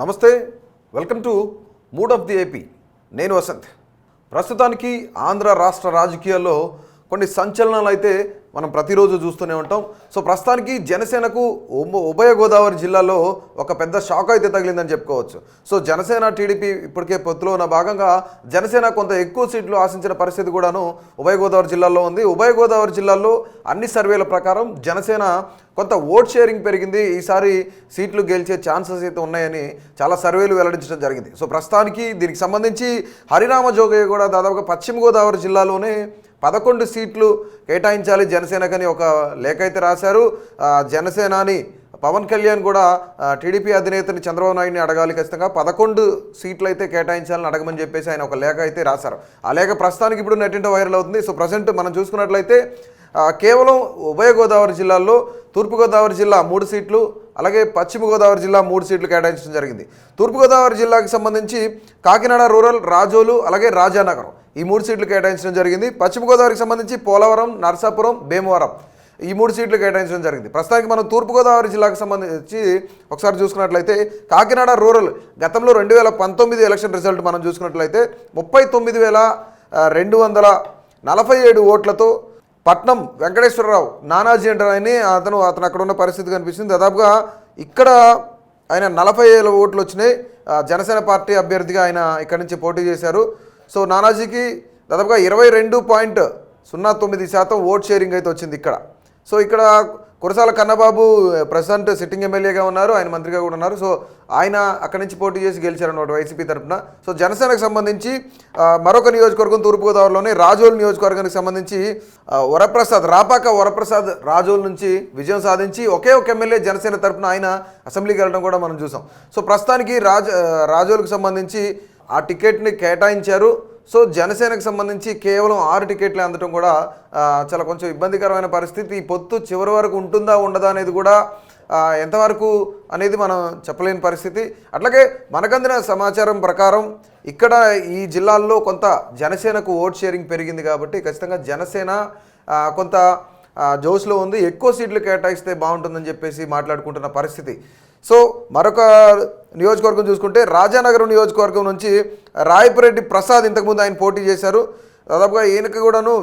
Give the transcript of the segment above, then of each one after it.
నమస్తే, welcome to mood of the AP. నేను వసంత్. ప్రస్తుతానికి ఆంధ్ర రాష్ట్ర రాజకీయాల్లో కొన్ని సంచలనాలు అయితే మనం ప్రతిరోజు చూస్తూనే ఉంటాం. సో ప్రస్తుతానికి జనసేనకు ఉభయ గోదావరి జిల్లాలో ఒక పెద్ద షాక్ అయితే తగిలిందని చెప్పుకోవచ్చు. సో జనసేన టీడీపీ ఇప్పటికే పొత్తులో ఉన్న భాగంగా జనసేన కొంత ఎక్కువ సీట్లు ఆశించిన పరిస్థితి కూడాను ఉభయ గోదావరి జిల్లాలో ఉంది. ఉభయ గోదావరి జిల్లాలో అన్ని సర్వేల ప్రకారం జనసేన కొంత ఓట్ షేరింగ్ పెరిగింది. ఈసారి సీట్లు గెలిచే ఛాన్సెస్ అయితే ఉన్నాయని చాలా సర్వేలు వెల్లడించడం జరిగింది. సో ప్రస్తుతానికి దీనికి సంబంధించి హరిరామ జోగయ్య కూడా దాదాపుగా పశ్చిమ గోదావరి జిల్లాలోనే 11 సీట్లు కేటాయించాలి జనసేనకని ఒక లేఖ అయితే రాశారు. జనసేనాని పవన్ కళ్యాణ్ కూడా టీడీపీ అధినేతని చంద్రబాబు నాయుడిని అడగాలి, ఖచ్చితంగా 11 సీట్లు అయితే కేటాయించాలని అడగమని చెప్పేసి ఆయన ఒక లేఖ అయితే రాశారు. ఆ లేఖ ప్రస్తుతానికి ఇప్పుడు నెట్టింట వైరల్ అవుతుంది. సో ప్రజెంట్ మనం చూసుకున్నట్లయితే కేవలం ఉభయ గోదావరి జిల్లాల్లో తూర్పుగోదావరి జిల్లా 3 సీట్లు, అలాగే పశ్చిమ గోదావరి జిల్లా 3 సీట్లు కేటాయించడం జరిగింది. తూర్పుగోదావరి జిల్లాకి సంబంధించి కాకినాడ రూరల్, రాజోలు, అలాగే రాజానగరం ఈ 3 సీట్లు కేటాయించడం జరిగింది. పశ్చిమ గోదావరికి సంబంధించి పోలవరం, నరసాపురం, భీమవరం ఈ 3 సీట్లు కేటాయించడం జరిగింది. ప్రస్తుతానికి మనం తూర్పుగోదావరి జిల్లాకు సంబంధించి ఒకసారి చూసుకున్నట్లయితే కాకినాడ రూరల్ గతంలో 2019 ఎలక్షన్ రిజల్ట్ మనం చూసుకున్నట్లయితే 39,247 ఓట్లతో పట్నం వెంకటేశ్వరరావు నానాజీ అంటారని అతను అక్కడ ఉన్న పరిస్థితి కనిపిస్తుంది. దాదాపుగా ఇక్కడ ఆయన 40,000 ఓట్లు వచ్చినాయి. జనసేన పార్టీ అభ్యర్థిగా ఆయన ఇక్కడి నుంచి పోటీ చేశారు. సో నానాజీకి దాదాపుగా 22.09% ఓట్ షేరింగ్ అయితే వచ్చింది ఇక్కడ. సో ఇక్కడ కురసాల కన్నబాబు ప్రెసిడెంట్ సిట్టింగ్ ఎమ్మెల్యేగా ఉన్నారు, ఆయన మంత్రిగా కూడా ఉన్నారు. సో ఆయన అక్కడి నుంచి పోటీ చేసి గెలిచారన్నమాట వైసీపీ తరఫున. సో జనసేనకు సంబంధించి మరొక నియోజకవర్గం తూర్పుగోదావరిలోని రాజోలు నియోజకవర్గానికి సంబంధించి రాపాక వరప్రసాద్ రాజోలు నుంచి విజయం సాధించి ఒకే ఒక ఎమ్మెల్యే జనసేన తరఫున ఆయన అసెంబ్లీకి వెళ్ళడం కూడా మనం చూసాం. సో ప్రస్తుతానికి రాజోలుకు సంబంధించి ఆ టికెట్ని కేటాయించారు. సో జనసేనకు సంబంధించి కేవలం 6 టికెట్లు అందడం కూడా చాలా కొంచెం ఇబ్బందికరమైన పరిస్థితి. ఈ పొత్తు చివరి వరకు ఉంటుందా ఉండదా అనేది కూడా ఎంతవరకు అనేది మనం చెప్పలేని పరిస్థితి. అట్లాగే మనకందిన సమాచారం ప్రకారం ఇక్కడ ఈ జిల్లాల్లో కొంత జనసేనకు ఓట్ షేరింగ్ పెరిగింది కాబట్టి ఖచ్చితంగా జనసేన కొంత జోష్లో ఉంది, ఎక్కువ సీట్లు కేటాయిస్తే బాగుంటుందని చెప్పేసి మాట్లాడుకుంటున్న పరిస్థితి. సో మరొక నియోజకవర్గం చూసుకుంటే రాజానగరం నియోజకవర్గం నుంచి రాయపురెడ్డి ప్రసాద్ ఇంతకుముందు ఆయన పోటీ చేశారు. దాదాపుగా ఈయనకి కూడాను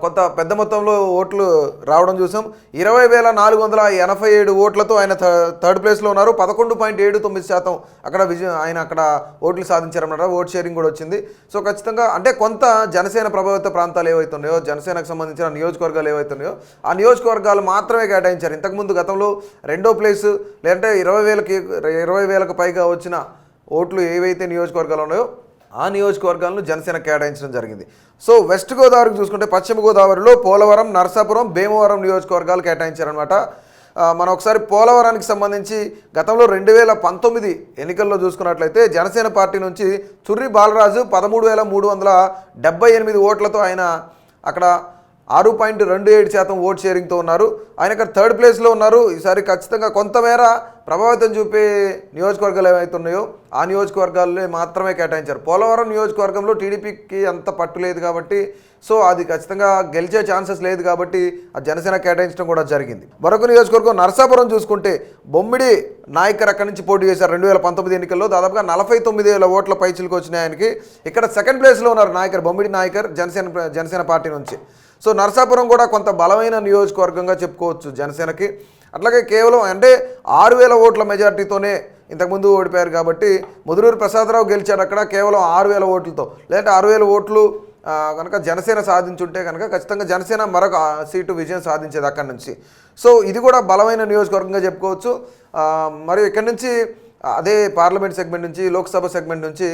కొంత పెద్ద మొత్తంలో ఓట్లు రావడం చూసాం. 20,487 ఓట్లతో ఆయన థర్డ్ ప్లేస్లో ఉన్నారు. 11.79% అక్కడ ఆయన అక్కడ ఓట్లు సాధించారన్నమాట. ఓట్ షేరింగ్ కూడా వచ్చింది. సో ఖచ్చితంగా అంటే కొంత జనసేన ప్రభావిత ప్రాంతాలు ఏవైతున్నాయో, జనసేనకు సంబంధించిన నియోజకవర్గాలు ఏవైతున్నాయో ఆ నియోజకవర్గాలు మాత్రమే కేటాయించారు. ఇంతకుముందు గతంలో 2వ ప్లేసు లేదంటే 20,000కు పైగా వచ్చిన ఓట్లు ఏవైతే నియోజకవర్గాలు ఉన్నాయో ఆ నియోజకవర్గాలను జనసేన కేటాయించడం జరిగింది. సో వెస్ట్ గోదావరికి చూసుకుంటే పశ్చిమ గోదావరిలో పోలవరం, నరసాపురం, భీమవరం నియోజకవర్గాలు కేటాయించారనమాట. మనం ఒకసారి పోలవరానికి సంబంధించి గతంలో 2019 ఎన్నికల్లో చూసుకున్నట్లయితే జనసేన పార్టీ నుంచి చుర్రి బాలరాజు 13,378 ఓట్లతో ఆయన అక్కడ 6.27% ఓట్ షేరింగ్తో ఉన్నారు. ఆయన ఇక్కడ థర్డ్ ప్లేస్లో ఉన్నారు. ఈసారి ఖచ్చితంగా కొంతమేర ప్రభావితం చూపే నియోజకవర్గాలు ఏవైతే ఉన్నాయో ఆ నియోజకవర్గాల్లో మాత్రమే కేటాయించారు. పోలవరం నియోజకవర్గంలో టీడీపీకి అంత పట్టు లేదు కాబట్టి సో అది ఖచ్చితంగా గెలిచే ఛాన్సెస్ లేదు కాబట్టి ఆ జనసేన కేటాయించడం కూడా జరిగింది. మరొక నియోజకవర్గం నరసాపురం చూసుకుంటే బొమ్మిడి నాయకర్ అక్కడి నుంచి పోటీ చేశారు 2019 ఎన్నికల్లో. దాదాపుగా 49,000 ఓట్ల పైచిలకు వచ్చినాయి ఆయనకి. ఇక్కడ సెకండ్ ప్లేస్లో ఉన్నారు నాయకర్, బొమ్మిడి నాయకర్ జనసేన పార్టీ నుంచి. సో నరసాపురం కూడా కొంత బలమైన నియోజకవర్గంగా చెప్పుకోవచ్చు జనసేనకి. అట్లాగే కేవలం అంటే 6,000 ఓట్ల మెజార్టీతోనే ఇంతకుముందు ఓడిపోయారు కాబట్టి ముదురూరు ప్రసాదరావు గెలిచాడు అక్కడ కేవలం 6,000 ఓట్లతో. లేదంటే 6,000 ఓట్లు కనుక జనసేన సాధించుంటే కనుక ఖచ్చితంగా జనసేన మరొక సీటు విజయం సాధించేది అక్కడి నుంచి. సో ఇది కూడా బలమైన నియోజకవర్గంగా చెప్పుకోవచ్చు. మరియు ఇక్కడి నుంచి అదే పార్లమెంట్ సెగ్మెంట్ నుంచి, లోక్సభ సెగ్మెంట్ నుంచి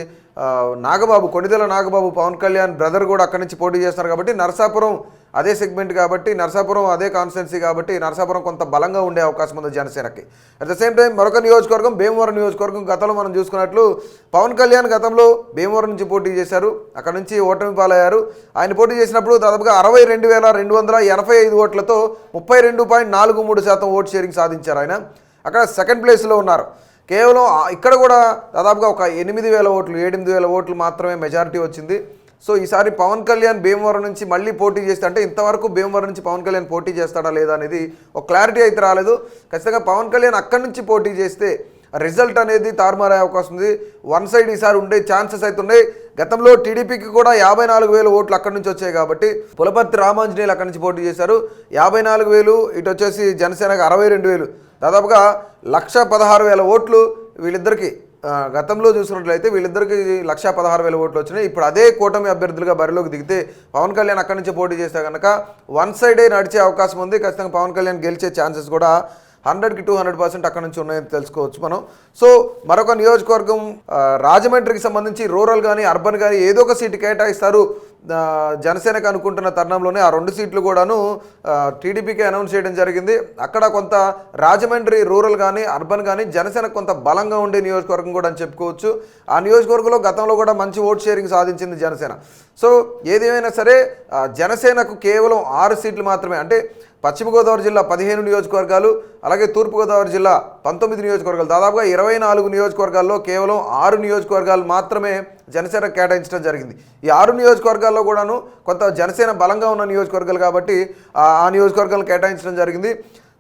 నాగబాబు, కొణిదెల నాగబాబు పవన్ కళ్యాణ్ బ్రదర్ కూడా అక్కడి నుంచి పోటీ చేస్తున్నారు కాబట్టి నరసాపురం అదే సెగ్మెంట్ కాబట్టి, నరసాపురం అదే కాన్స్టిట్యున్సీ కాబట్టి నరసాపురం కొంత బలంగా ఉండే అవకాశం ఉంది జనసేనకి. అట్ ద సేమ్ టైం మరొక నియోజకవర్గం భీమవరం నియోజకవర్గం. గతంలో మనం చూసుకున్నట్లు పవన్ కళ్యాణ్ గతంలో భీమవరం నుంచి పోటీ చేశారు, అక్కడ నుంచి ఓటమి పాలయ్యారు. ఆయన పోటీ చేసినప్పుడు దాదాపుగా 62,285 ఓట్లతో 32.43% ఓట్ షేరింగ్ సాధించారు. ఆయన అక్కడ సెకండ్ ప్లేస్లో ఉన్నారు. కేవలం ఇక్కడ కూడా దాదాపుగా ఒక 8,000 ఓట్లు 7,000 ఓట్లు మాత్రమే మెజారిటీ వచ్చింది. సో ఈసారి పవన్ కళ్యాణ్ భీమవరం నుంచి మళ్ళీ పోటీ చేస్తే, అంటే ఇంతవరకు భీమవరం నుంచి పవన్ కళ్యాణ్ పోటీ చేస్తాడా లేదా అనేది ఒక క్లారిటీ అయితే రాలేదు. ఖచ్చితంగా పవన్ కళ్యాణ్ అక్కడి నుంచి పోటీ చేస్తే రిజల్ట్ అనేది తారుమారే అవకాశం ఉంది. వన్ సైడ్ ఈసారి ఉండే ఛాన్సెస్ అయితే ఉన్నాయి. గతంలో టీడీపీకి కూడా 54,000 ఓట్లు అక్కడి నుంచి వచ్చాయి కాబట్టి పులపర్తి రామాంజనేయులు అక్కడి నుంచి పోటీ చేశారు. 54,000, ఇటు వచ్చేసి జనసేనకు 62,000, దాదాపుగా 116,000 ఓట్లు వీళ్ళిద్దరికి గతంలో చూసినట్లయితే వీళ్ళిద్దరికి 116,000 ఓట్లు వచ్చినాయి. ఇప్పుడు అదే కూటమి అభ్యర్థులుగా బరిలోకి దిగితే పవన్ కళ్యాణ్ అక్కడి నుంచి పోటీ చేస్తే కనుక వన్ సైడే నడిచే అవకాశం ఉంది. ఖచ్చితంగా పవన్ కళ్యాణ్ గెలిచే ఛాన్సెస్ కూడా 100కి 200% అక్కడ నుంచి ఉన్నాయని తెలుసుకోవచ్చు మనం. సో మరొక నియోజకవర్గం రాజమండ్రికి సంబంధించి రూరల్ కానీ అర్బన్ కానీ ఏదో ఒక సీటు కేటాయిస్తారు జనసేనకు అనుకుంటున్న తరుణంలోనే ఆ 2 సీట్లు కూడాను టీడీపీకి అనౌన్స్ చేయడం జరిగింది. అక్కడ కొంత రాజమండ్రి రూరల్ కానీ అర్బన్ కానీ జనసేనకు కొంత బలంగా ఉండే నియోజకవర్గం కూడా అని చెప్పుకోవచ్చు. ఆ నియోజకవర్గంలో గతంలో కూడా మంచి ఓట్ షేరింగ్ సాధించింది జనసేన. సో ఏదేమైనా సరే జనసేనకు కేవలం 6 సీట్లు మాత్రమే, అంటే పశ్చిమ గోదావరి జిల్లా 15 నియోజకవర్గాలు, అలాగే తూర్పుగోదావరి జిల్లా 19 నియోజకవర్గాలు, దాదాపుగా 24 నియోజకవర్గాల్లో కేవలం 6 నియోజకవర్గాలు మాత్రమే జనసేన కేటాయించడం జరిగింది. ఈ 6 నియోజకవర్గాల్లో కూడాను కొంత జనసేన బలంగా ఉన్న నియోజకవర్గాలు కాబట్టి ఆ నియోజకవర్గాలను కేటాయించడం జరిగింది.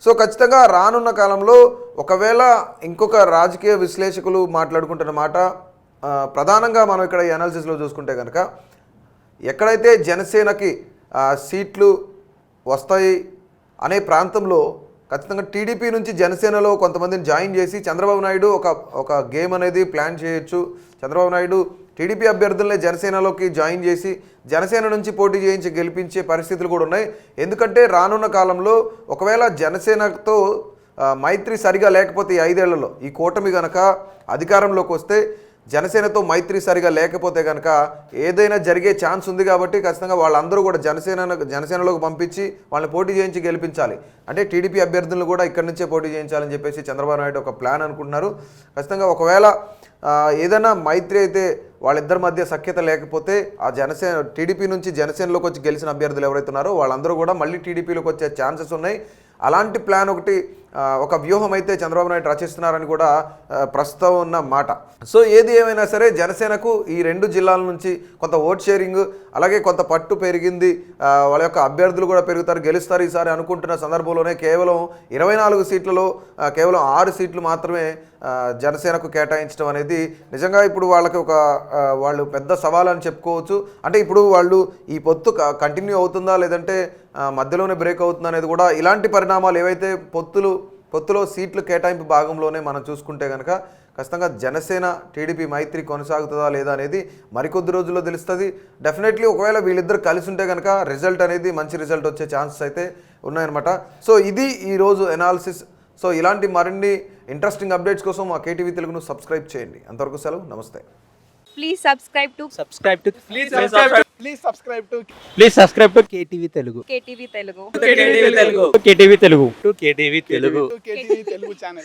సో ఖచ్చితంగా రానున్న కాలంలో ఒకవేళ ఇంకొక రాజకీయ విశ్లేషకులు మాట్లాడుకుంటున్న మాట ప్రధానంగా మనం ఇక్కడ ఈ అనాలిసిస్లో చూసుకుంటే కనుక ఎక్కడైతే జనసేనకి సీట్లు వస్తాయి అనే ప్రాంతంలో ఖచ్చితంగా టీడీపీ నుంచి జనసేనలో కొంతమందిని జాయిన్ చేసి చంద్రబాబు నాయుడు ఒక గేమ్ అనేది ప్లాన్ చేయొచ్చు. చంద్రబాబు నాయుడు టీడీపీ అభ్యర్థులనే జనసేనలోకి జాయిన్ చేసి జనసేన నుంచి పోటీ చేయించి గెలిపించే పరిస్థితులు కూడా ఉన్నాయి. ఎందుకంటే రానున్న కాలంలో ఒకవేళ జనసేనతో మైత్రి సరిగా లేకపోతే ఈ 5 ఏళ్లలో ఈ కూటమి కనుక అధికారంలోకి వస్తే జనసేనతో మైత్రి సరిగా లేకపోతే కనుక ఏదైనా జరిగే ఛాన్స్ ఉంది. కాబట్టి ఖచ్చితంగా వాళ్ళందరూ కూడా జనసేనలోకి పంపించి వాళ్ళని పోటీ చేయించి గెలిపించాలి. అంటే టీడీపీ అభ్యర్థులను కూడా ఇక్కడి నుంచే పోటీ చేయించాలని చెప్పేసి చంద్రబాబు నాయుడు ఒక ప్లాన్ అనుకుంటున్నారు. ఖచ్చితంగా ఒకవేళ ఏదైనా మైత్రి అయితే వాళ్ళిద్దరి మధ్య సఖ్యత లేకపోతే ఆ టీడీపీ నుంచి జనసేనలోకి వచ్చి గెలిచిన అభ్యర్థులు ఎవరైతే ఉన్నారో వాళ్ళందరూ కూడా మళ్ళీ టీడీపీలోకి వచ్చే ఛాన్సెస్ ఉన్నాయి. అలాంటి ప్లాన్ ఒక వ్యూహం అయితే చంద్రబాబు నాయుడు రచిస్తున్నారని కూడా ప్రస్తుతం ఉన్న మాట. సో ఏది ఏమైనా సరే జనసేనకు ఈ 2 జిల్లాల నుంచి కొంత ఓట్ షేరింగ్ అలాగే కొంత పట్టు పెరిగింది. వాళ్ళ యొక్క అభ్యర్థులు కూడా పెరుగుతారు, గెలుస్తారు ఈసారి అనుకుంటున్న సందర్భంలోనే కేవలం 24 సీట్లలో కేవలం 6 సీట్లు మాత్రమే జనసేనకు కేటాయించడం అనేది నిజంగా ఇప్పుడు వాళ్ళకి వాళ్ళు పెద్ద సవాల్ అని చెప్పుకోవచ్చు. అంటే ఇప్పుడు వాళ్ళు ఈ పొత్తు కంటిన్యూ అవుతుందా లేదంటే మధ్యలోనే బ్రేక్ అవుతుందా అనేది కూడా ఇలాంటి పరిణామాలు ఏవైతే పొత్తులో సీట్లు కేటాయింపు భాగంలోనే మనం చూసుకుంటే కనుక ఖచ్చితంగా జనసేన టీడీపీ మైత్రి కొనసాగుతుందా లేదా అనేది మరికొద్ది రోజుల్లో తెలుస్తుంది. డెఫినెట్లీ ఒకవేళ వీళ్ళిద్దరు కలిసి ఉంటే కనుక రిజల్ట్ అనేది మంచి రిజల్ట్ వచ్చే ఛాన్సెస్ అయితే ఉన్నాయన్నమాట. సో ఇది ఈరోజు ఎనాలిసిస్. సో ఇలాంటి మరిన్ని ఇంట్రెస్టింగ్ అప్డేట్స్ కోసం మా కేటీవీ తెలుగును సబ్స్క్రైబ్ చేయండి. అంతవరకు సెలవు, నమస్తే. Please subscribe to KTV Telugu. KTV Telugu. KTV Telugu channel.